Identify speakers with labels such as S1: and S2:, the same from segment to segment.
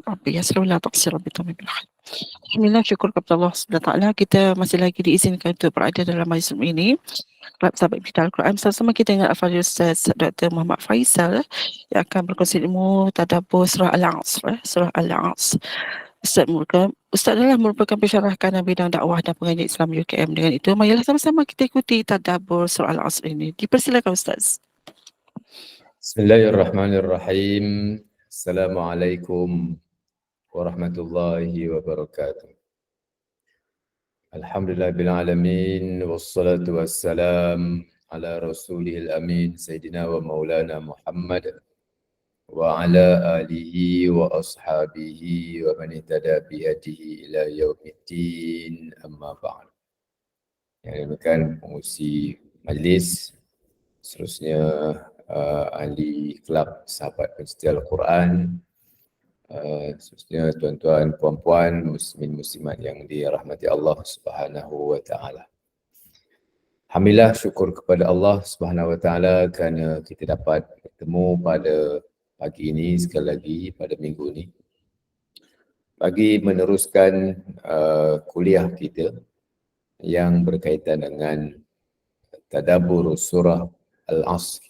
S1: ربي يسر ولا تقصر بتمام الحال. Alhamdulillah, syukur kepada Allah SWT, kita masih lagi diizinkan untuk berada dalam majlis ini. Sahabat Bita Al-Quran, bersama kita dengan Al-Fadhil Ustaz Dr. Muhammad Faisal yang akan berkongsi ilmu tadabbur surah Al-Asr. Surah Al-Asr. Ustaz adalah merupakan pensyarah kanan bidang dakwah dan pengajian Islam UKM. Dengan itu, marilah sama-sama kita ikuti tadabbur surah Al-Asr ini. Dipersilakan Ustaz.
S2: Bismillahirrahmanirrahim. Assalamualaikum warahmatullahi wabarakatuh. Alhamdulillahirrahmanirrahim. Wassalatu wassalam ala rasulihil amin. Sayyidina wa maulana Muhammad wa ala alihi wa ashabihi wa man ihtada bihadihi ila yaumiddin, amma ba'd. Yang dimakan pengurusi majlis, seterusnya ahli kelab sahabat pencinta Al-Quran, khususnya tuan-tuan, puan-puan, muslimin muslimat yang dirahmati Allah Subhanahu wa taala. Alhamdulillah, syukur kepada Allah Subhanahu wa taala kerana kita dapat bertemu pada pagi ini sekali lagi pada minggu ini bagi meneruskan kuliah kita yang berkaitan dengan tadabbur surah Al-Asr.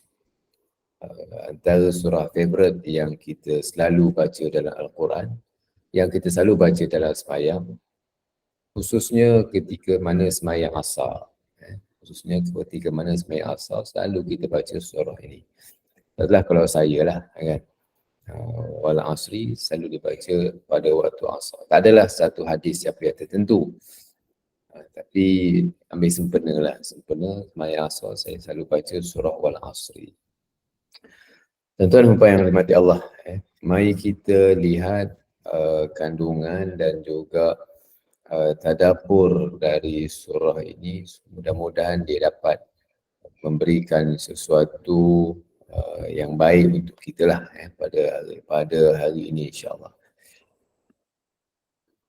S2: Antara surah favourite yang kita selalu baca dalam Al-Quran, yang kita selalu baca dalam sembahyang, khususnya ketika mana sembahyang asar. Khususnya ketika mana sembahyang asar, selalu kita baca surah ini. Adalah kalau saya lah, kan. Wal asri selalu dibaca pada waktu asar. Tak adalah satu hadis yang tertentu. Tapi ambil sempena lah. Sempena sembahyang asar, saya selalu baca surah wal asri. Tuan-tuan dan puan yang dirahmati Allah, mari kita lihat kandungan dan juga tadabbur dari surah ini. Mudah-mudahan dia dapat memberikan sesuatu yang baik untuk kita lah pada hari ini, insyaAllah.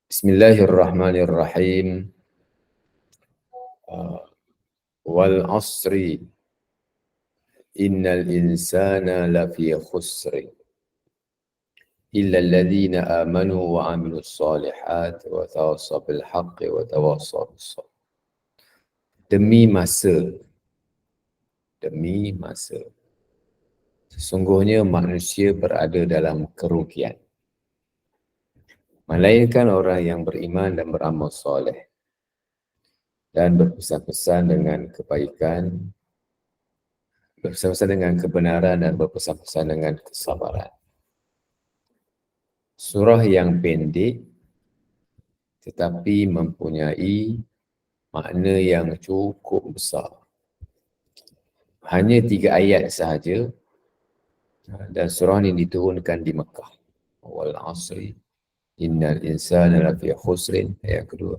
S2: Bismillahirrahmanirrahim. Wal asri innal insana lafi khusri illa alladhina amanu wa amilus salihat wa tawassaw bil haqqi wa tawassaw bis sabr. Demi masa, sesungguhnya manusia berada dalam kerugian, melainkan orang yang beriman dan beramal soleh dan berpesan-pesan dengan kebaikan, berpesan-pesan dengan kebenaran dan berpesan-pesan dengan kesabaran. Surah yang pendek tetapi mempunyai makna yang cukup besar. Hanya 3 ayat sahaja dan surah ini diturunkan di Mekah. Wal asri innal insana lafi khusrin, ayat kedua.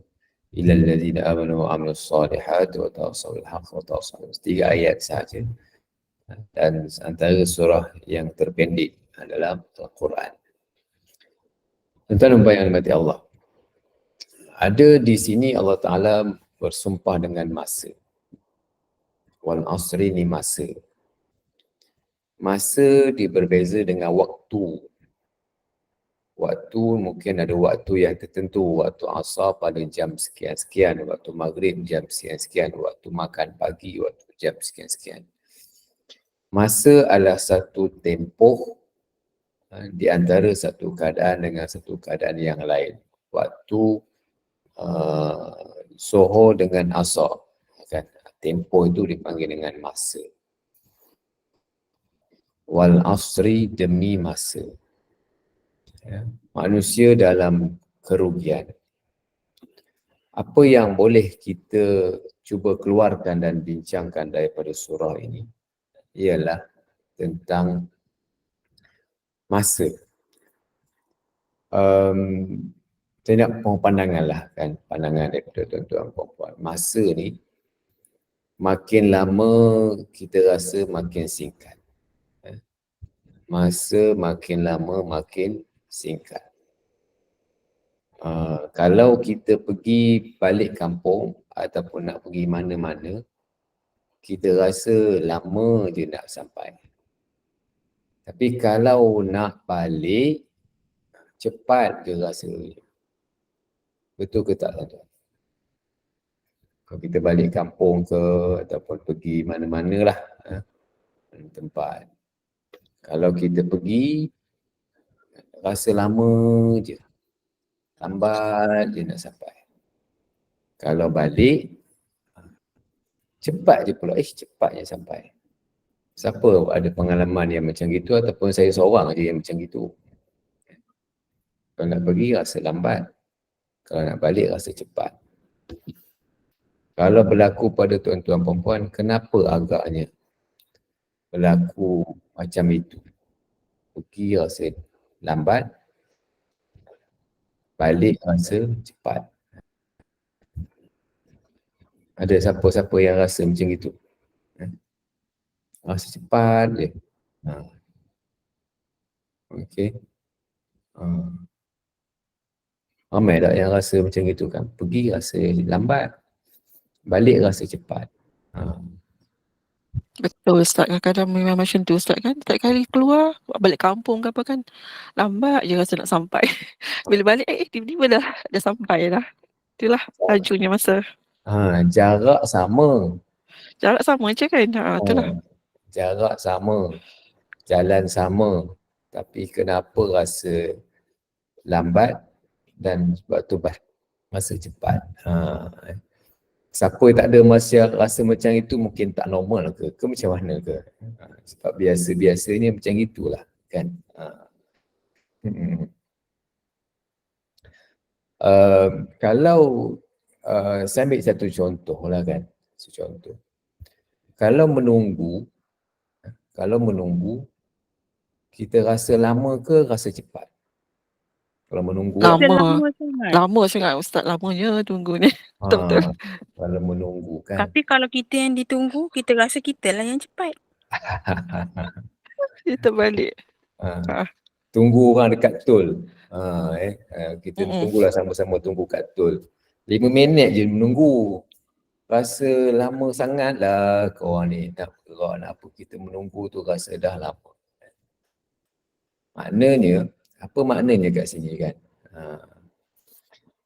S2: Illal ladzina amanu wa amilus salihat wa tawassaw bil haqqi wa tawassaw bis sabr. 3 ayat sahaja. Dan antara surah yang terpendek adalah Al-Quran. Tuan-tuan yang dirahmati Allah, ada di sini Allah Ta'ala bersumpah dengan masa. Wal asri ni masa. Masa dia berbeza dengan waktu. Waktu mungkin ada waktu yang tertentu. Waktu asar pada jam sekian-sekian. Waktu maghrib jam sekian-sekian. Waktu makan pagi waktu jam sekian-sekian. Masa adalah satu tempoh di antara satu keadaan dengan satu keadaan yang lain. Waktu Zuhur dengan asar, kan? Tempoh itu dipanggil dengan masa. Wal asri, demi masa. Manusia dalam kerugian. Apa yang boleh kita cuba keluarkan dan bincangkan daripada surah ini ialah tentang masa. Saya nak pandangan lah, kan, pandangan daripada tuan-tuan puan-puan. Masa ni makin lama kita rasa makin singkat. Masa makin lama makin singkat. Kalau kita pergi balik kampung ataupun nak pergi mana-mana, kita rasa lama je nak sampai. Tapi kalau nak balik, cepat ke rasa? Betul ke tak tuan-tuan? Kalau kita balik kampung ke ataupun pergi mana-mana lah tempat. Kalau kita pergi, rasa lama je. Lambat je nak sampai. Kalau balik, cepat je pula. Cepatnya sampai. Siapa ada pengalaman yang macam gitu ataupun saya seorang je yang macam gitu. Kalau nak pergi, rasa lambat. Kalau nak balik, rasa cepat. Kalau berlaku pada tuan-tuan perempuan, kenapa agaknya berlaku macam itu? Pergi rasa lambat, balik rasa cepat. Ada siapa-siapa yang rasa macam itu? Rasa cepat je. Okey. Ramai tak yang rasa macam itu kan? Pergi rasa lambat, balik rasa cepat.
S1: Betul Ustaz, kadang-kadang memang macam tu Ustaz kan. Setiap kali keluar, balik kampung ke apa kan, lambat je rasa nak sampai. Bila balik, tiba-tiba dah sampai dah. Itulah lajunya masa.
S2: Jarak sama.
S1: Jarak sama je kan. Itulah.
S2: Jarak sama. Jalan sama. Tapi kenapa rasa lambat dan sebab tu rasa cepat. Siapa yang tak ada rasa macam itu mungkin tak normal ke macam mana ke? Sebab biasa-biasanya macam itulah kan. Kalau saya ambil satu contoh lah kan. Contoh. Kalau menunggu, kita rasa lama ke rasa cepat? Kalau menunggu
S1: lama sangat Ustaz, lamanya tunggu ni. Betul-betul.
S2: Kalau menunggu kan.
S3: Tapi kalau kita yang ditunggu, kita rasa kita lah yang cepat.
S1: Kita balik.
S2: Tunggu orang dekat tol. Kita tunggulah sama-sama tunggu kat tol. 5 minit je menunggu. Rasa lama sangat lah korang ni. Nak gerak nak apa, kita menunggu tu rasa dah lama. Maknanya, apa maknanya kat sini kan?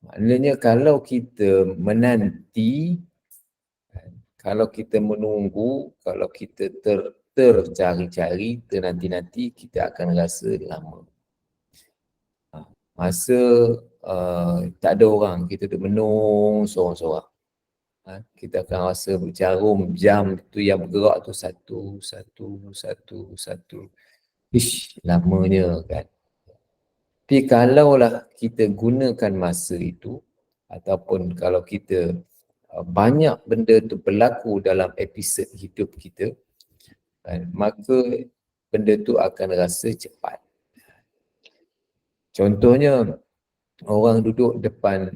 S2: Maknanya kalau kita menanti, kalau kita menunggu, kalau kita tercari-cari, ternanti-nanti, kita akan rasa lama. Masa tak ada orang, kita duduk menung seorang-seorang. Kita akan rasa berjarum, jam tu yang bergerak tu satu. Lamanya kan. Tapi kalaulah kita gunakan masa itu, ataupun kalau kita banyak benda tu berlaku dalam episod hidup kita, maka benda tu akan rasa cepat. Contohnya, orang duduk depan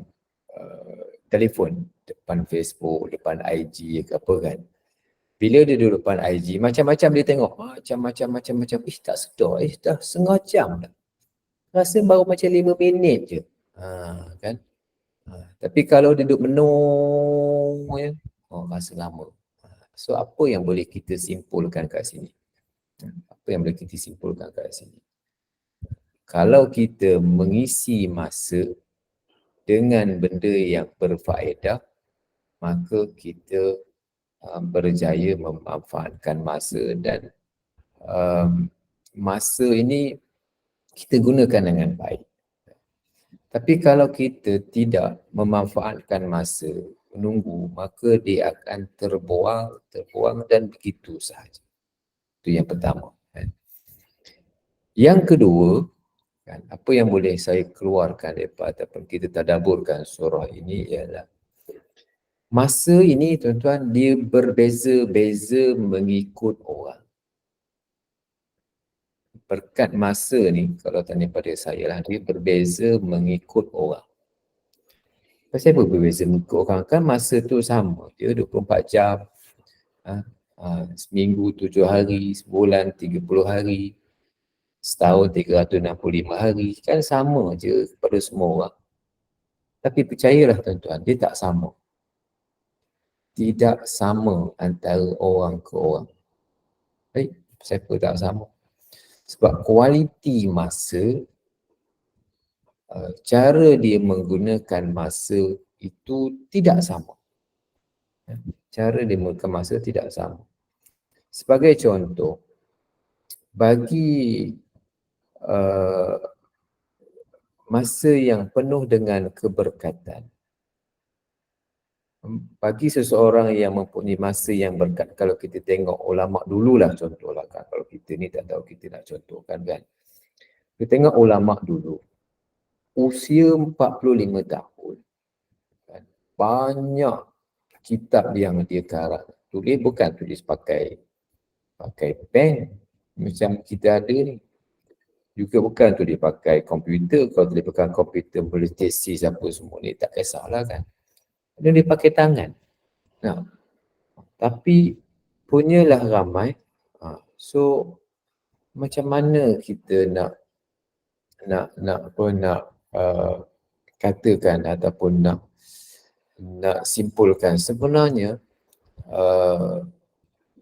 S2: telefon, depan Facebook, depan IG ke apa kan. Bila dia duduk depan IG, macam-macam dia tengok. Macam-macam. Tak sedar. Dah setengah jam dah. Rasa baru macam 5 minit je. Kan? Tapi kalau dia duduk menung, rasa lama. So, apa yang boleh kita simpulkan kat sini? Kalau kita mengisi masa dengan benda yang berfaedah, maka kita berjaya memanfaatkan masa dan masa ini kita gunakan dengan baik. Tapi kalau kita tidak memanfaatkan masa menunggu, maka dia akan terbuang dan begitu sahaja. Itu yang pertama. Yang kedua, apa yang boleh saya keluarkan daripada ataupun kita tadaburkan surah ini ialah masa ini tuan-tuan dia berbeza-beza mengikut orang. Berkat masa ni, kalau tanya pada saya lah, dia berbeza mengikut orang. Pasal apa berbeza mengikut orang? Kan masa tu sama, dia 24 jam, seminggu 7 hari, sebulan 30 hari, setahun 365 hari, kan sama je pada semua orang. Tapi percayalah tuan-tuan, dia tak sama. Tidak sama antara orang ke orang. Siapa tak sama? Sebab kualiti masa cara dia menggunakan masa itu tidak sama. Cara dia menggunakan masa tidak sama. Sebagai contoh, bagi masa yang penuh dengan keberkatan, bagi seseorang yang mempunyai masa yang berkat, kalau kita tengok ulama dululah contohlah kan, kalau kita ni tak tahu kita nak contohkan kan. Kita tengok ulama dulu, usia 45 tahun, kan, banyak kitab yang dia karang. Tulis bukan tulis pakai pen macam kita ada ni. Juga bukan tulis pakai komputer. Kalau tulis pakai komputer boleh tesis apa semua ni tak kisahlah kan. Dia pakai tangan. Nah, tapi punyalah ramai. So macam mana kita nak katakan ataupun nak simpulkan sebenarnya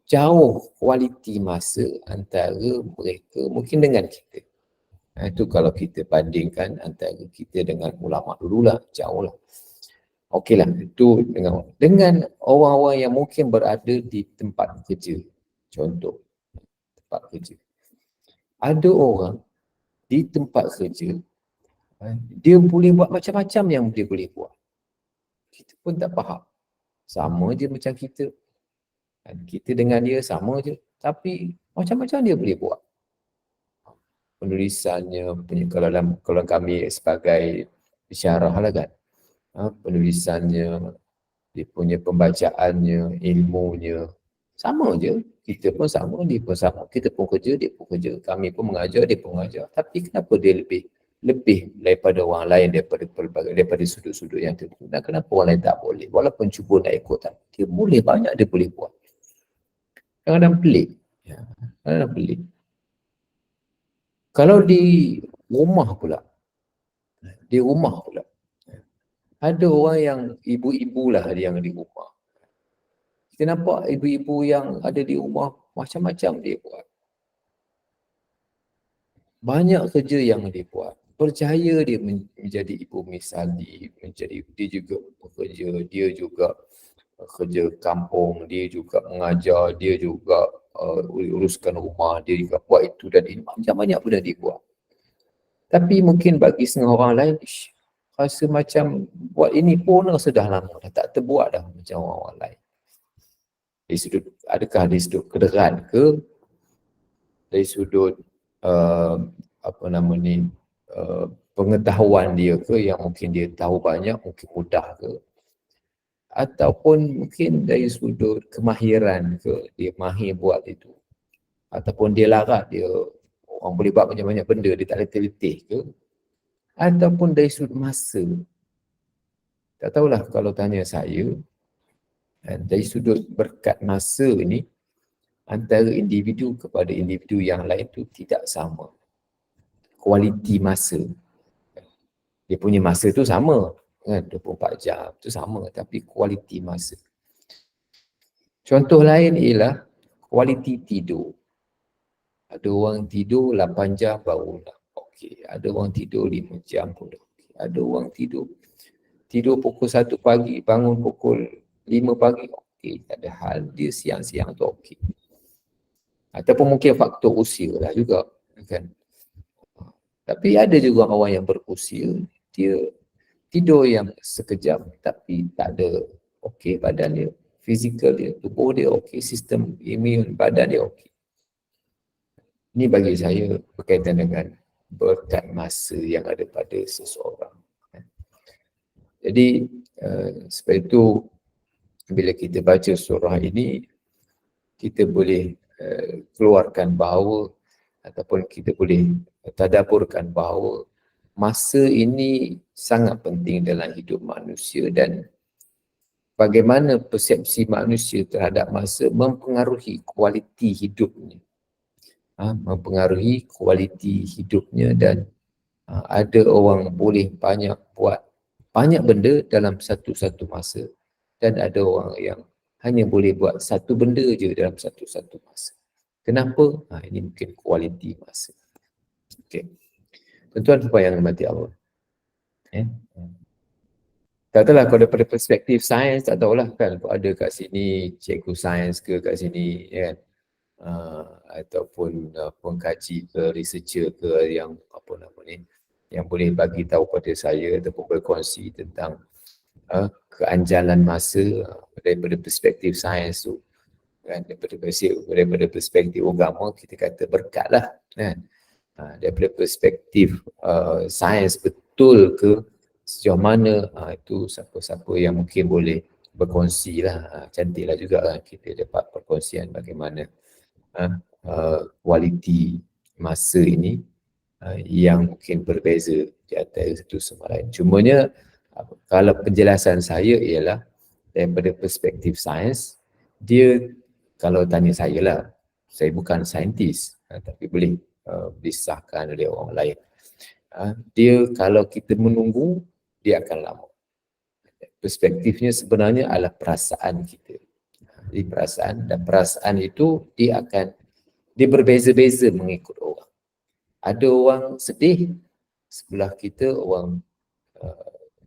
S2: jauh kualiti masa antara mereka mungkin dengan kita. Itu kalau kita bandingkan antara kita dengan ulama dululah, jauh lah. Okeylah, itu dengan orang-orang yang mungkin berada di tempat kerja. Contoh, tempat kerja. Ada orang di tempat kerja, dia boleh buat macam-macam yang dia boleh buat. Kita pun tak faham. Sama je macam kita. Kita dengan dia sama je. Tapi macam-macam dia boleh buat. Penulisannya, kalau kami sebagai isyarah lah kan. Penulisannya, dia punya pembacaannya, ilmunya, sama je. Kita pun sama, dia pun sama. Kita pun kerja, dia pun kerja. Kami pun mengajar, dia pun mengajar. Tapi kenapa dia lebih daripada orang lain, daripada sudut-sudut yang tertentu? Dan kenapa orang lain tak boleh? Walaupun cuba nak ikut, dia boleh, banyak dia boleh buat. Kadang-kadang pelik. Kadang-kadang pelik. Kalau di rumah pula, ada orang yang ibu-ibu lah yang di rumah. Kita nampak ibu-ibu yang ada di rumah macam-macam dia buat. Banyak kerja yang dia buat. Percaya dia menjadi ibu misali, dia juga bekerja, dia juga kerja kampung, dia juga mengajar, dia juga uruskan rumah, dia juga buat itu dan ini. Banyak benda dia buat. Tapi mungkin bagi setengah orang lain, rasa macam buat ini pun sudah lama dah, tak terbuat dah macam orang lain. Dari sudut, adakah dari sudut kederan ke, dari sudut pengetahuan dia ke, yang mungkin dia tahu banyak, mungkin mudah ke, ataupun mungkin dari sudut kemahiran ke, dia mahir buat itu, ataupun dia larat, dia orang boleh buat banyak-banyak benda, dia tak letih-letih ke, ataupun dari sudut masa. Tak tahulah kalau tanya saya, dari sudut berkat masa ni, antara individu kepada individu yang lain tu tidak sama. Kualiti masa. Dia punya masa tu sama, kan, 24 jam tu sama, tapi kualiti masa. Contoh lain ialah kualiti tidur. Ada orang tidur 8 jam baru nak okey. Ada orang tidur 5 jam pun dah okey. Ada orang tidur pukul 1 pagi, bangun pukul 5 pagi, okey. Tak ada hal, dia siang-siang tu okey. Ataupun mungkin faktor usia lah juga, kan. Tapi ada juga orang yang berusia, dia tidur yang sekejap tapi tak ada okey badan dia, fizikal dia, tubuh dia okey, sistem imun badan dia okey. Ini bagi saya berkaitan dengan berkat masa yang ada pada seseorang. Jadi sebab itu bila kita baca surah ini, kita boleh keluarkan bahawa ataupun kita boleh tadaburkan bahawa masa ini sangat penting dalam hidup manusia dan bagaimana persepsi manusia terhadap masa mempengaruhi kualiti hidupnya. Mempengaruhi kualiti hidupnya dan ada orang boleh buat banyak benda dalam satu-satu masa dan ada orang yang hanya boleh buat satu benda je dalam satu-satu masa. Kenapa? Ini mungkin kualiti masa. Okey. Tuan-tuan dan puan yang dirahmati Allah. Tak tahulah kalau daripada perspektif sains, tak tahulah kan, kalau ada kat sini cikgu sains ke kat sini, kan, ataupun pengkaji ke researcher ke yang apa nama ni, yang boleh bagi tahu pada saya ataupun berkongsi tentang keanjalan masa daripada perspektif sains tu, kan, daripada perspektif agama kita kata berkat lah, kan. Daripada perspektif sains betul ke sejauh mana, itu siapa-siapa yang mungkin boleh berkongsi lah. Cantiklah juga lah kita dapat perkongsian bagaimana kualiti masa ini yang mungkin berbeza di antara satu sama lain. Cumanya kalau penjelasan saya ialah daripada perspektif sains, dia kalau tanya saya lah, saya bukan saintis, tapi boleh disahkan oleh orang lain. Dia kalau kita menunggu, dia akan lama. Perspektifnya sebenarnya adalah perasaan kita. Jadi perasaan itu dia berbeza-beza mengikut orang. Ada orang sedih, sebelah kita orang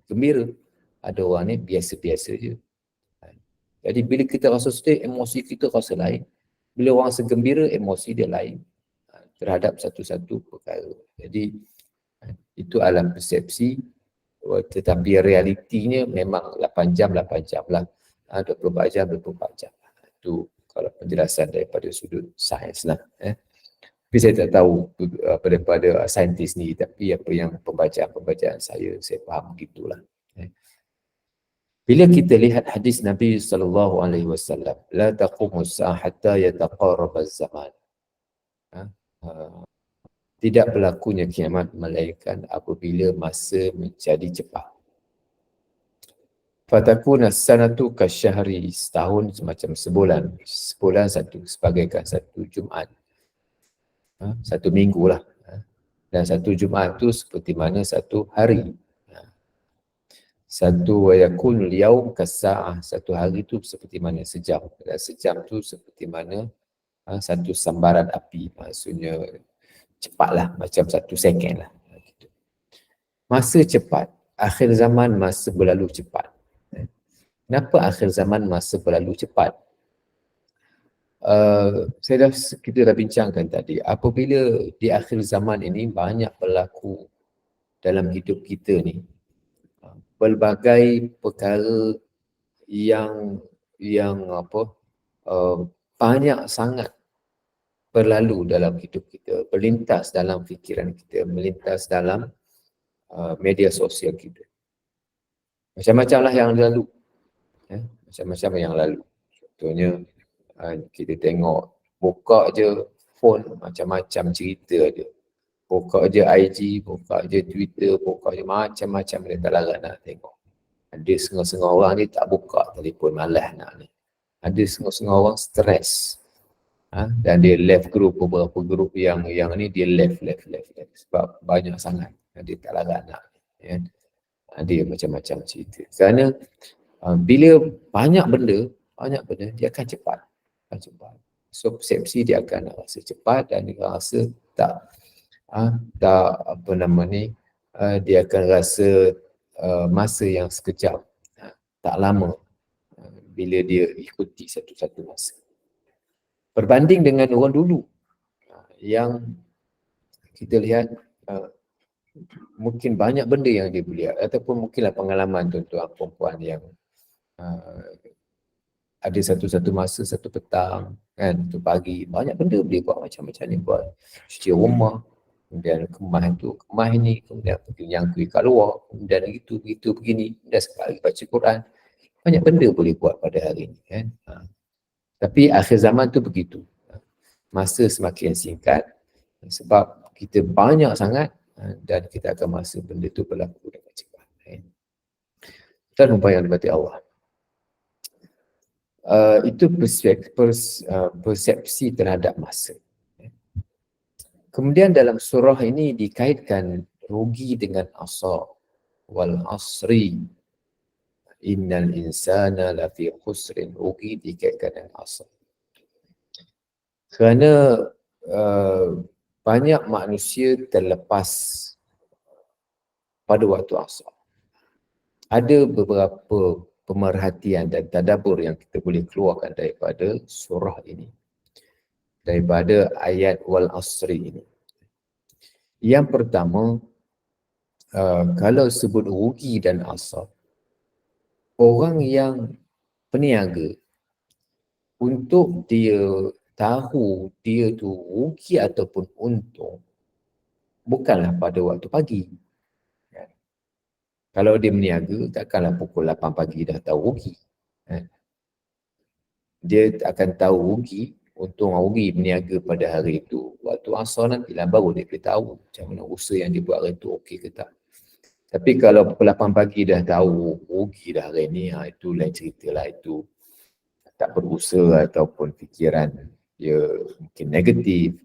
S2: gembira. Ada orang ni biasa-biasa je. Jadi bila kita rasa sedih, emosi kita rasa lain. Bila orang rasa gembira, emosi dia lain terhadap satu-satu perkara. Jadi itu adalah persepsi, tetapi realitinya memang 8 jam lah, 24 jam. Itu kalau penjelasan daripada sudut sains lah. Tapi saya tak tahu daripada saintis ni, tapi apa yang pembacaan saya faham begitulah. Bila kita lihat hadis Nabi SAW, la taqumus sa'ah hatta yataqarrabaz zaman. Tidak berlakunya kiamat melainkan apabila masa menjadi cepat. Fatakuna sanatu kasyahri, setahun semacam sebulan. Sebulan sebagaikan satu Jumaat. Satu minggu lah. Dan satu Jumaat tu seperti mana satu hari. Satu wayakunul yaum kasa'ah, satu hari tu seperti mana sejam. Dan sejam tu seperti mana satu sambaran api. Maksudnya cepatlah, macam 1 second lah. Masa cepat, akhir zaman masa berlalu cepat. Kenapa akhir zaman masa berlalu cepat? Kita dah bincangkan tadi, apabila di akhir zaman ini banyak berlaku dalam hidup kita ni, pelbagai perkara yang banyak sangat berlalu dalam hidup kita, berlintas dalam fikiran kita, melintas dalam media sosial kita. Macam-macam lah yang lalu. Macam-macam yang lalu. Contohnya, kita tengok, buka je phone, macam-macam cerita ada. Buka je IG, buka je Twitter, buka je macam-macam, dia tak larang nak tengok. Ada setengah-setengah orang ni tak buka telefon, malas nak ni. Ada setengah-setengah orang stres. Dan dia left group, beberapa group yang ni dia left sebab banyak sangat. Dia tak larang nak. Dia macam-macam cerita. Kerana bila banyak benda dia akan cepat. So persepsi dia akan rasa cepat dan dia rasa tak dia akan rasa masa yang sekejap, tak lama bila dia ikuti satu-satu masa. Berbanding dengan orang dulu yang kita lihat mungkin banyak benda yang dia boleh, ataupun mungkinlah pengalaman tuan-tuan perempuan yang ada satu-satu masa, satu petang, kan, satu pagi, banyak benda boleh buat, macam-macam ni buat. Cuci rumah, kemudian kemah ni, kemudian pergi nyangkui kat luar, kemudian begitu begini, dan sekali baca Quran. Banyak benda boleh buat pada hari ni, kan. Tapi akhir zaman tu begitu. Masa semakin singkat sebab kita banyak sangat dan kita akan masa benda tu berlaku dengan cepat. Dan rupa yang dibati Allah. Itu persepsi terhadap masa. Kemudian dalam surah ini dikaitkan rugi dengan asar. Wal asri innal insana lafi khusrin. Rugi dikaitkan dengan asar. Kerana banyak manusia terlepas pada waktu asar. ada beberapa pemerhatian dan tadabbur yang kita boleh keluarkan daripada surah ini, daripada ayat wal asri ini. Yang pertama, kalau sebut rugi dan asar, orang yang peniaga, untuk dia tahu dia tu rugi ataupun untung, bukanlah pada waktu pagi. Kalau dia berniaga, takkanlah pukul 8 pagi dah tahu rugi. Dia akan tahu rugi, untung rugi berniaga pada hari itu. Waktu asar nantilah baru dia boleh tahu macam mana usaha yang dia buat hari itu okey ke tak. Tapi kalau pukul 8 pagi dah tahu rugi dah hari ni, itu lain cerita lah. Itu tak berusaha ataupun fikiran dia mungkin negatif.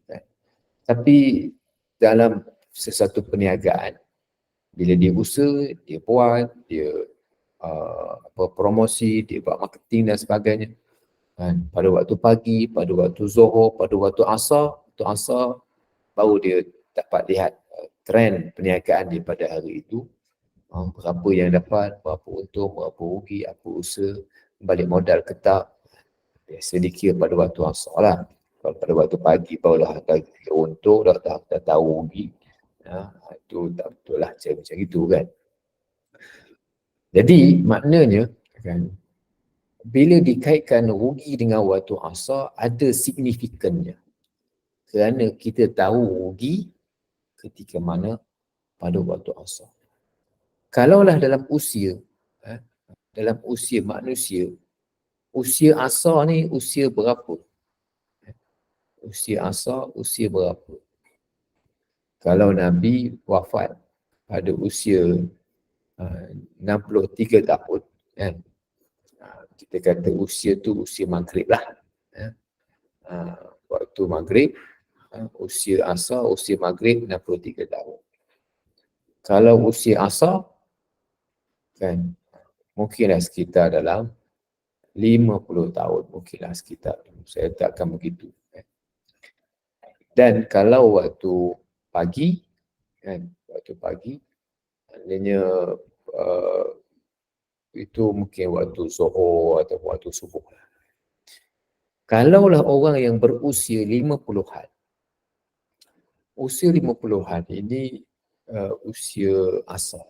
S2: Tapi dalam sesuatu perniagaan, bila dia usaha, dia buat, dia promosi, dia buat marketing dan sebagainya. Pada waktu pagi, pada waktu zuhur, pada waktu asar, baru dia dapat lihat trend perniagaan dia pada hari itu. Berapa yang dapat, berapa untung, berapa rugi, apa usaha, balik modal ke tak. Biasa dikira pada waktu asar lah. Kalau pada waktu pagi barulah dah untung, dah tahu rugi. Itu tak betul lah macam itu kan. Jadi maknanya kan, bila dikaitkan rugi dengan waktu asar, ada signifikannya. Kerana kita tahu rugi ketika mana pada waktu asar. Kalaulah dalam usia manusia, usia asar ni usia berapa? Usia asar, usia berapa? Kalau Nabi wafat pada usia 63 tahun, kan? Kita kata usia tu usia maghrib lah. Waktu maghrib, usia asar, usia maghrib 63 tahun. Kalau usia asar, kan, mungkinlah sekitar dalam 50 tahun, mungkinlah sekitar. Saya takkan begitu. Dan kalau waktu pagi, kan, waktu pagi, maknanya itu mungkin waktu zuhur atau waktu subuh. Kalaulah orang yang berusia 50-an, usia 50-an ini usia asar.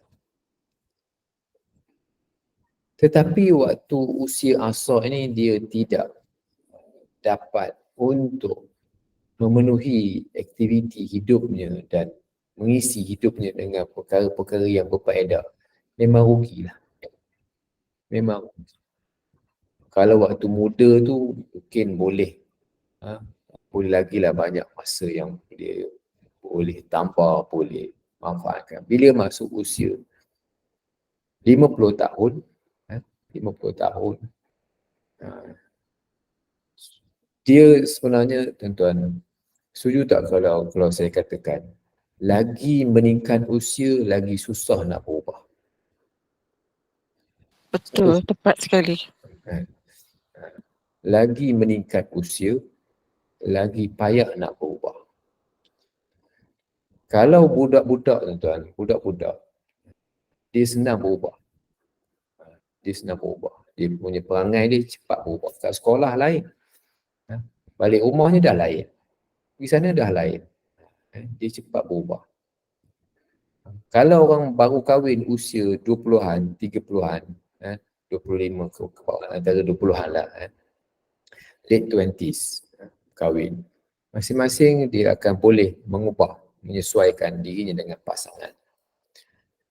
S2: Tetapi waktu usia asar ini dia tidak dapat untuk memenuhi aktiviti hidupnya dan mengisi hidupnya dengan perkara-perkara yang berfaedah, memang rugilah. Memang rugi. Kalau waktu muda tu mungkin boleh lagi lah banyak masa yang dia boleh tambah, boleh manfaatkan. Bila masuk usia 50 tahun, 50 tahun, dia sebenarnya, tuan-tuan, setuju tak kalau saya katakan, lagi meningkat usia, lagi susah nak berubah.
S1: Betul, tepat sekali.
S2: Lagi meningkat usia, lagi payah nak berubah. Kalau budak-budak, tuan-tuan, budak-budak, dia senang berubah. Dia senang berubah. Dia punya perangai dia cepat berubah. Kat sekolah lain. Balik rumahnya dah lain. Di sana dah lain. Dia cepat berubah. Kalau orang baru kahwin usia 20-an, 30-an, 25 ke bawah, antara 20-an lah, late 20s kahwin, masing-masing dia akan boleh mengubah, menyesuaikan dirinya dengan pasangan.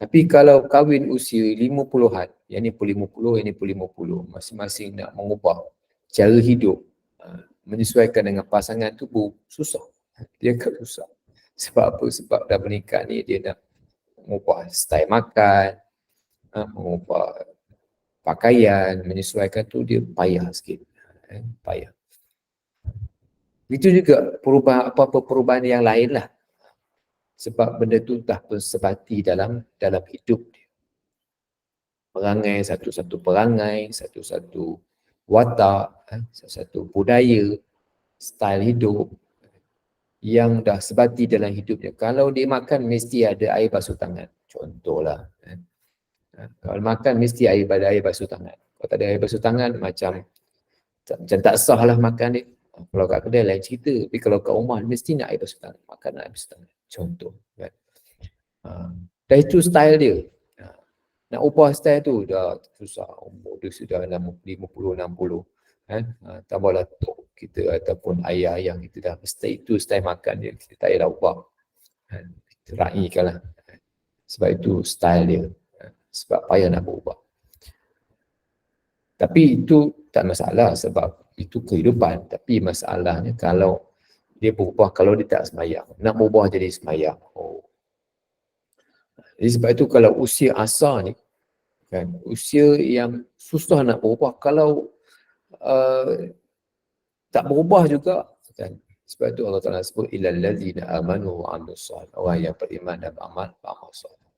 S2: Tapi kalau kahwin usia 50-an, yang ni pun 50, yang ni pun 50, masing-masing nak mengubah cara hidup, menyesuaikan dengan pasangan tu susah. Dia akan susah. Sebab apa? Sebab dah menikah ni dia nak mengubah style makan, mengubah pakaian, menyesuaikan tu dia payah sikit. Payah. Itu juga apa-apa perubahan yang lain lah. Sebab benda tu dah bersebati dalam hidup dia. Perangai, satu-satu perangai, satu-satu watak, satu-satu budaya, style hidup yang dah sebati dalam hidupnya. Kalau dia makan mesti ada air basuh tangan. Contohlah. Kalau makan mesti air basuh tangan. Kalau tak ada air basuh tangan macam tak sah lah makan dia. Kalau kat kedai lain cerita, tapi kalau kat rumah mesti nak air basuh tangan, makan nak air basuh tangan. Contoh kan. Dan itu style dia. Nak ubah style tu dah susah. Umur dia sudah 50, 60 kan. Tambahlah tok kita ataupun ayah-ayah kita dah mesti itu style makan dia. Kita tak payah ubah. Kita raikan lah. Sebab itu style dia. Sebab payah nak berubah. Tapi itu tak masalah sebab itu kehidupan. Tapi masalahnya kalau dia berubah, kalau dia tak semayang. Nak berubah jadi semayang. Jadi sebab itu kalau usia asar ni, kan, usia yang susah nak berubah. Kalau tak berubah juga, kan. Sebab itu Allah Ta'ala sebut, ilal ladzina amanu wa amilus solih. Orang yang beriman dan beramal solih.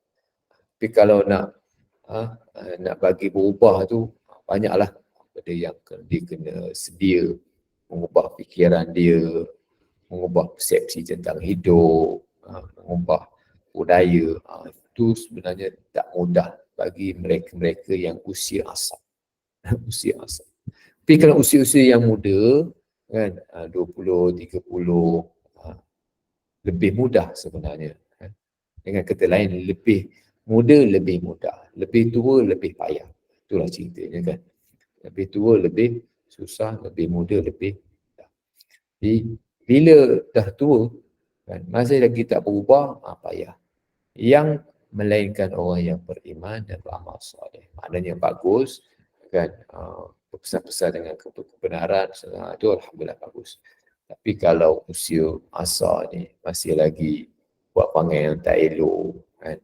S2: Tapi kalau nak bagi berubah tu, banyaklah benda yang dia kena sedia mengubah fikiran dia, mengubah persepsi tentang hidup, mengubah budaya. Itu sebenarnya tak mudah bagi mereka-mereka yang usia asal. Usia asal. Tapi kalau usia-usia yang muda, kan, 20, 30, lebih mudah sebenarnya. Dengan kata lain, lebih muda lebih mudah, lebih tua lebih payah. Itulah ceritanya kan. Lebih tua lebih susah, lebih muda lebih mudah. Jadi bila dah tua, kan, masih lagi tak berubah, payah. Yang melainkan orang yang beriman dan beramal soleh. Maknanya bagus, kan, berpesan-pesan dengan kebenaran, itu alhamdulillah bagus. Tapi kalau usia asar ni masih lagi buat perangai yang tak elok, kan,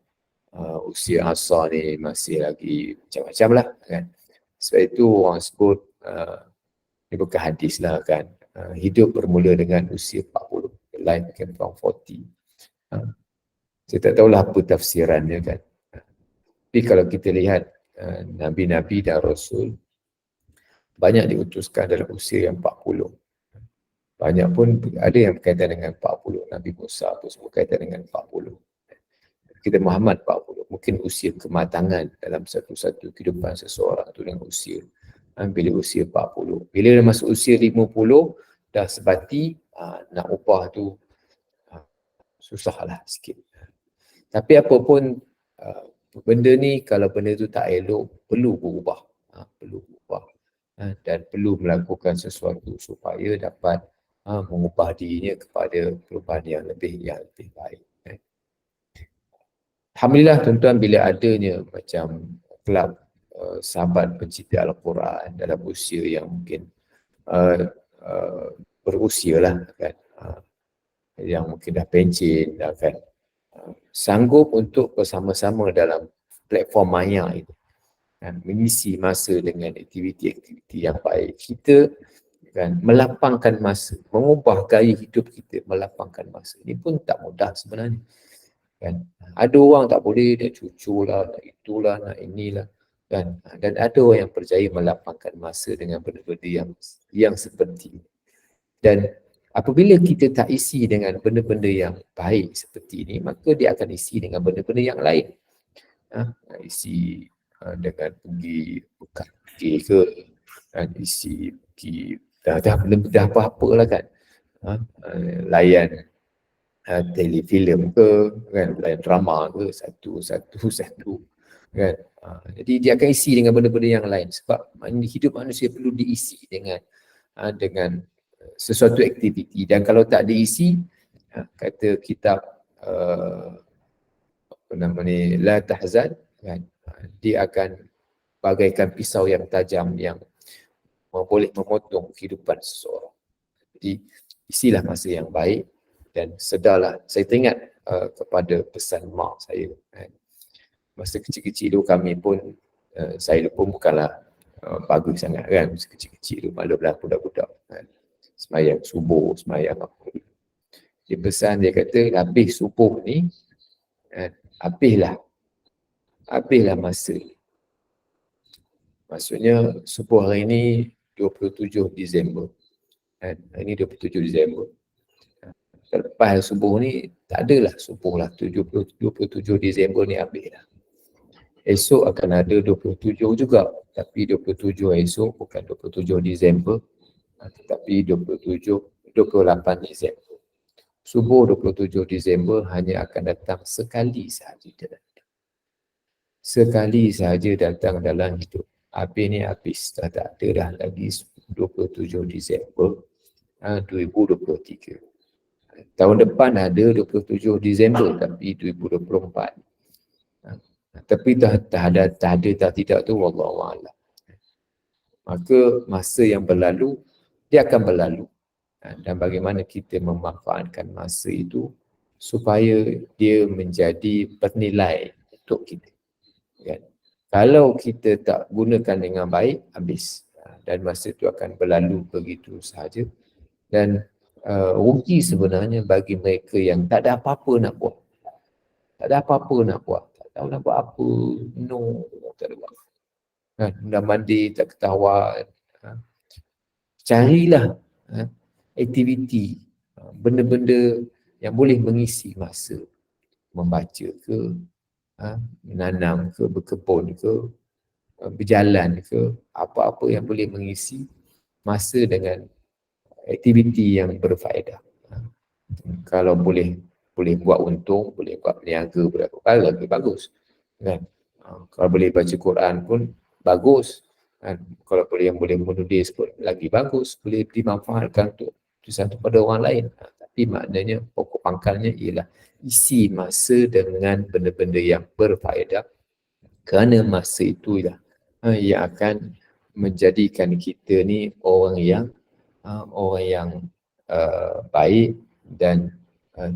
S2: usia asar ni masih lagi macam-macam lah, kan. Sebab itu orang sebut, ini bukan hadis lah, kan, hidup bermula dengan usia 40, life became from 40. Saya tak tahulah apa tafsirannya, kan. Tapi kalau kita lihat Nabi-Nabi dan Rasul banyak diutuskan dalam usia yang 40. Banyak pun ada yang berkaitan dengan 40. Nabi Musa pun semua berkaitan dengan 40. Kita Muhammad 40. Mungkin usia kematangan dalam satu-satu kehidupan seseorang itu dengan usia. Bila usia 40. Bila dah masuk usia 50, dah sebati, nak ubah tu susahlah sikit. Tapi apapun benda ni, kalau benda tu tak elok, perlu berubah. Perlu berubah. Dan perlu melakukan sesuatu supaya dapat mengubah dirinya kepada perubahan yang lebih baik. Alhamdulillah tuan-tuan, bila adanya macam kelab sahabat pencinta Al-Quran dalam usia yang mungkin berusia lah, kan, yang mungkin dah pencen, dah, kan, sanggup untuk bersama-sama dalam platform maya itu, kan, mengisi masa dengan aktiviti-aktiviti yang baik. Kita, kan, melapangkan masa, mengubah gaya hidup kita, melapangkan masa. Ini pun tak mudah sebenarnya, kan. Ada orang tak boleh, dia cucu lah, nak itulah, nak inilah, kan. Dan ada orang yang percaya melapangkan masa dengan benda-benda yang seperti ini. Dan apabila kita tak isi dengan benda-benda yang baik seperti ini, maka dia akan isi dengan benda-benda yang lain. Isi dengan pergi buka fikir ke, isi pergi dah apa-apa lah, kan, layan telefilm ke, kan, layan drama ke, satu, kan. Jadi dia akan isi dengan benda-benda yang lain sebab hidup manusia perlu diisi dengan sesuatu aktiviti. Dan kalau tak diisi, kata kitab apa nama ni, la tahzan, kan, dia akan bagaikan pisau yang tajam yang boleh memotong kehidupan seseorang. Jadi isilah masa yang baik dan sedarlah. Saya teringat kepada pesan mak saya, kan. Masa kecil-kecil tu kami pun, saya pun bukanlah bagus sangat, kan. Masa kecil-kecil tu maklumlah budak-budak, kan, semayang subuh, semayang apa. Dia pesan, dia kata habis subuh ni, habislah masa. Maksudnya subuh hari ni 27 Disember. Hari ni 27 Disember. Lepas subuh ni tak adalah subuh lah, 27 Disember ni habislah. esok akan ada 27 juga, tapi 27 esok bukan 27 Disember, tetapi 28 Disember. Subuh 27 Disember hanya akan datang sekali sahaja dalam hidup. Sekali sahaja datang dalam hidup. Habis ni habis, dah tak ada dah lagi 27 Disember 2023. Tahun depan ada 27 Disember tapi 2024. Tapi tak ada tidak tu wallahu a'lam. Maka masa yang berlalu dia akan berlalu. Dan bagaimana kita memanfaatkan masa itu supaya dia menjadi bernilai untuk kita. Kan? Kalau kita tak gunakan dengan baik, habis. Dan masa itu akan berlalu begitu sahaja. Dan rugi sebenarnya bagi mereka yang tak ada apa-apa nak buat. Tak ada apa-apa nak buat. Tak tahu nak buat apa. No, tak ada buat. Dah mandi, tak ketahuan. Carilah aktiviti, benda-benda yang boleh mengisi masa. Membaca ke, menanam ke, berkebun ke, berjalan ke, apa-apa yang boleh mengisi masa dengan aktiviti yang berfaedah. Kalau boleh buat untung, boleh buat berniaga, boleh buat perkara, lebih bagus. Kan? Kalau boleh baca Quran pun bagus. Kan? Kalau boleh menulis pun lagi bagus. Boleh dimanfaatkan untuk satu pada orang lain. Tapi maknanya pokok pangkalnya ialah isi masa dengan benda-benda yang berfaedah. Kerana masa itulah yang akan menjadikan kita ni orang yang baik dan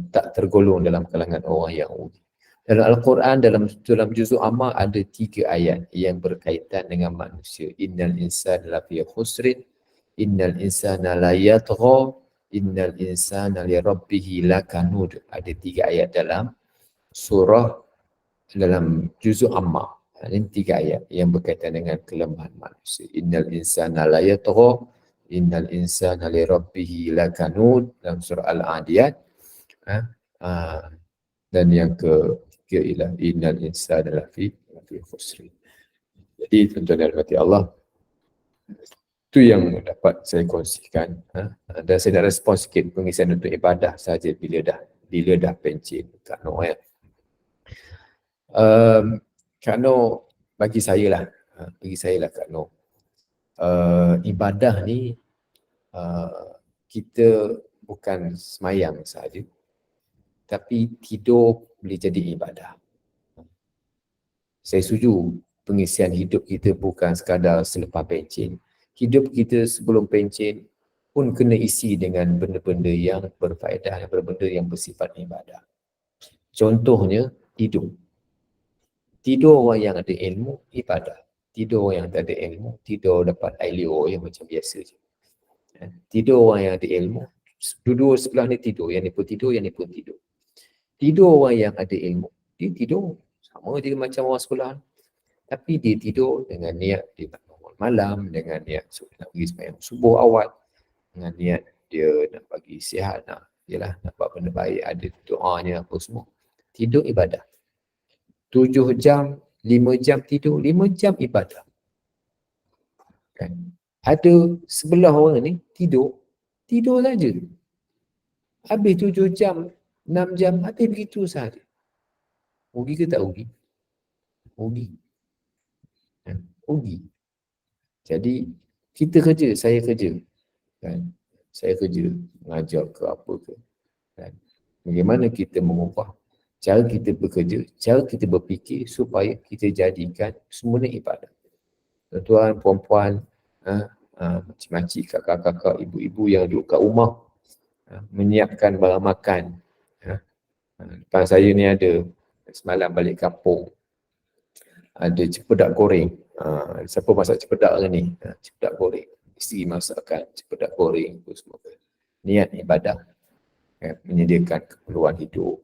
S2: tak tergolong dalam kalangan orang yang rugi. Dalam Al-Quran, dalam juzuk Amma ada 3 ayat yang berkaitan dengan manusia. Innal insana lafi khusrin, innal insana la yatgha, innal insana li rabbihi lakanud. Ada 3 ayat dalam juzuk Amma. Ini 3 ayat yang berkaitan dengan kelemahan manusia. Innal insana la yatgha, innal insana li rabbihi lakanud dalam surah Al-Adiyat. Dan yang ketiga ialah innal insana lafi khusrin. Jadi tuan-tuan dan puan Allah, itu yang dapat saya kongsikan. Dan saya nak respon sikit pengisian untuk ibadah saja bila dah pencen Kak Noh ya. Kak Noh bagi saya lah Kak Noh. Ibadah ni kita bukan semayang saja, tapi tidur boleh jadi ibadah. Saya setuju pengisian hidup kita bukan sekadar selepas pencen. Hidup kita sebelum pencen pun kena isi dengan benda-benda yang berfaedah, benda-benda yang bersifat ibadah. Contohnya tidur. Tidur orang yang ada ilmu, ibadah. Tidur orang yang tak ada ilmu, tidur dapat air liur yang macam biasa je. Tidur orang yang ada ilmu, dua sebelah ni tidur, yang ni pun tidur, yang ni pun tidur. Tidur orang yang ada ilmu, dia tidur sama je macam orang sekolah. Tapi dia tidur dengan niat dia nak bangun malam, dengan niat nak pergi sembahyang subuh awal, dengan niat dia nak bagi sihat, nak buat benda baik, ada doanya apa semua. Tidur ibadah. 7 jam, 5 jam tidur, 5 jam ibadah. Kan? Ada sebelah orang ni tidur saja. Habis 7 jam, 6 jam, habis begitu sahaja. Rugi ke tak rugi? Rugi. Rugi. Jadi kita kerja, saya kerja. Kan? Saya kerja, mengajar ke apa ke. Kan? Bagaimana kita mengubah cara kita bekerja, cara kita berfikir supaya kita jadikan semuanya ibadah. Tuan-tuan, puan-puan, makcik-makcik, kakak-kakak, ibu-ibu yang duduk kat rumah menyiapkan barang makan. Depan saya ni ada, semalam balik kampung, ada cepedak goreng. Siapa masak cepedak hari ni? Cepedak goreng. Isteri masakkan cepedak goreng. Niat ibadah. Menyediakan keperluan hidup.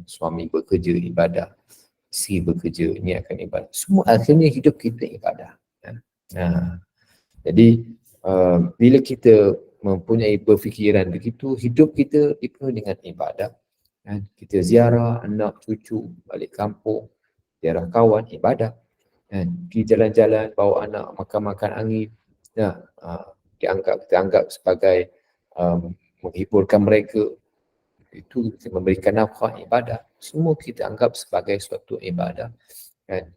S2: Suami bekerja ibadah. Isteri bekerja, niatkan ibadah. Semua akhirnya hidup kita ibadah. Jadi bila kita mempunyai berfikiran begitu, hidup kita dipenuhi dengan ibadah. Kita ziarah anak cucu balik kampung, ziarah kawan, ibadah. Kan? Pergi jalan-jalan, bawa anak makan-makan angin, kita anggap sebagai menghiburkan mereka, itu memberikan nafkah, ibadah. Semua kita anggap sebagai suatu ibadah, kan?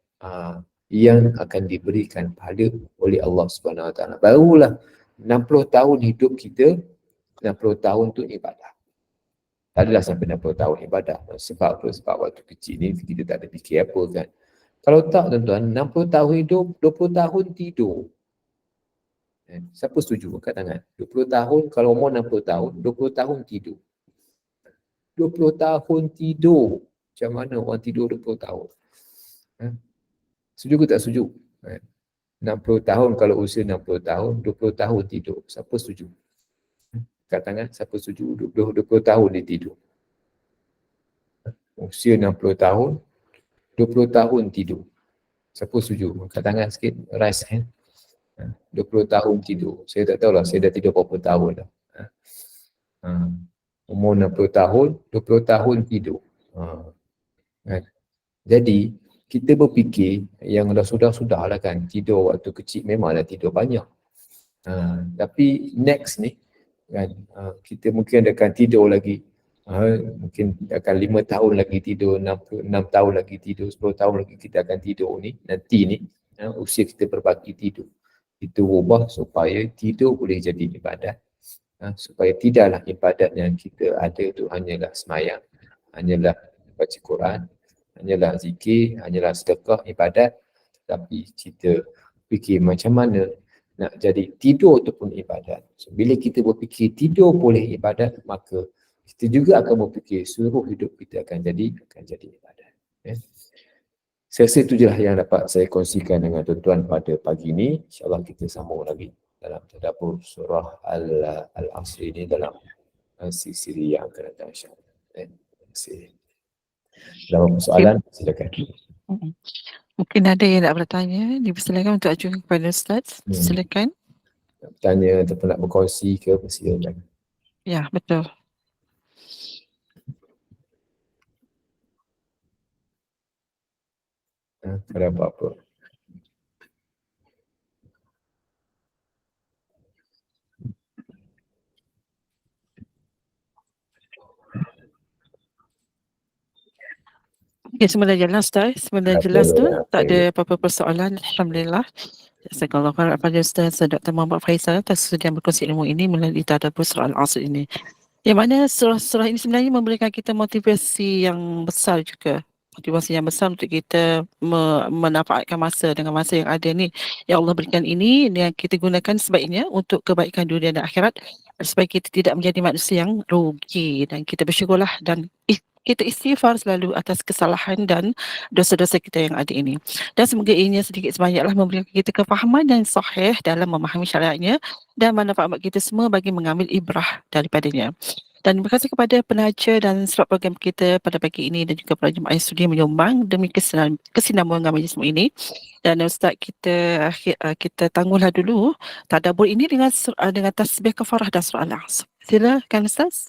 S2: Yang akan diberikan pahala oleh Allah Subhanahu Wa Taala. Barulah 60 tahun hidup kita, 60 tahun tu ibadah. Tak adalah sampai 60 tahun ibadah. Sebab apa? Sebab waktu kecil ni kita tak ada fikir apa, kan. Kalau tak, tuan-tuan, 60 tahun hidup, 20 tahun tidur. Siapa setuju? Angkat tangan. 20 tahun, kalau umur 60 tahun, 20 tahun tidur. 20 tahun tidur. Macam mana orang tidur 20 tahun? Setuju ke tak setuju? 60 tahun, kalau usia 60 tahun, 20 tahun tidur. Siapa setuju? Angkat tangan, siapa setuju? 20 tahun dia tidur. Usia 60 tahun, 20 tahun tidur. Siapa setuju? Angkat tangan sikit, raise hand. 20 tahun tidur. Saya tak tahulah, saya dah tidur berapa tahun dah. Umur 60 tahun, 20 tahun tidur. Jadi, kita berfikir yang dah sudah-sudah lah, kan, tidur waktu kecil memanglah tidur banyak. Tapi next ni, kan, kita mungkin akan tidur lagi. Mungkin akan 5 tahun lagi tidur, 6 tahun lagi tidur, 10 tahun lagi kita akan tidur ni. Nanti ni, usia kita berbagi tidur. Itu ubah supaya tidur boleh jadi ibadat. Supaya tidaklah ibadat yang kita ada tu hanyalah semayang, hanyalah baca Quran, hanyalah zikir, hanyalah sedekah, ibadat. Tapi kita fikir macam mana nak jadi tidur tu pun ibadat. So, bila kita berfikir tidur boleh ibadat, maka kita juga akan berfikir seluruh hidup kita akan jadi ibadat. Saya rasa itu je lah yang dapat saya kongsikan dengan tuan-tuan pada pagi ini. InsyaAllah kita sambung lagi dalam tadabbur surah Al-Asr ini dalam siri yang akan datang, insyaAllah. Terima kasih. Dalam soalan, silakan.
S1: Mungkin ada yang nak bertanya, dipersilakan untuk ajukan kepada Ustaz. Silakan.
S2: Nak bertanya ataupun nak berkongsi ke, silakan.
S1: Ya, betul.
S2: Tak ada apa-apa.
S1: Okay, semula jelas Ustaz. Semula jelas tu. Tak ada apa-apa persoalan. Alhamdulillah. Jazakallah khairan kepada Ustaz Dr. Muhammad Faisal atas kesudian berkongsi ilmu ini melalui tadabbur surah Al-Asr ini. Yang mana surah-surah ini sebenarnya memberikan kita motivasi yang besar juga. Motivasi yang besar untuk kita memanfaatkan masa dengan masa yang ada ni. Ya Allah berikan ini yang kita gunakan sebaiknya untuk kebaikan dunia dan akhirat supaya kita tidak menjadi manusia yang rugi, dan kita bersyukurlah dan kita istighfar selalu atas kesalahan dan dosa-dosa kita yang ada ini. Dan semoga ianya sedikit sebanyaklah memberikan kita kefahaman yang sahih dalam memahami syariatnya dan manfaat kita semua bagi mengambil ibrah daripadanya. Dan terima kasih kepada penaja dan sebab program kita pada pagi ini dan juga para jemaah yang sudi menyumbang demi kesinambungan majlis ini. Dan Ustaz kita tangguhlah dulu tadabbur ini dengan tasbih kafarah dan surah Al-Asr. Silakan Ustaz.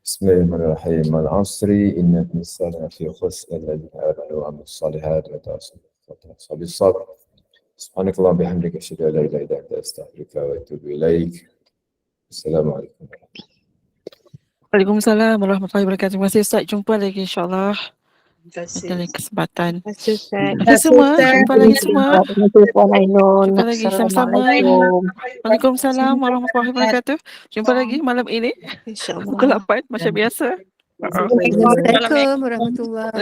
S2: Bismillahirrahmanirrahim. Al-Asri inna al-insana fi khusr alladhina amanu wa amilus salihati wa tawasaw bis sabr. Subhanakallah bihamdika asyhadu an la ilaha illa anta astaghfiruka wa atubu ilaik. Assalamualaikum.
S1: Waalaikumsalam warahmatullahi wabarakatuh. Terima kasih Ustaz. Jumpa lagi insyaAllah.
S3: Terima kasih.
S1: Ada kesempatan.
S3: Terima kasih Ustaz.
S1: Terima kasih semua. Jumpa lagi semua.
S4: Puan
S1: Jumpa lagi sama-sama. Waalaikumsalam warahmatullahi wabarakatuh. Jumpa lagi malam ini.
S3: InsyaAllah.
S1: Pukul 8 macam biasa.
S4: Assalamualaikum warahmatullahi wabarakatuh.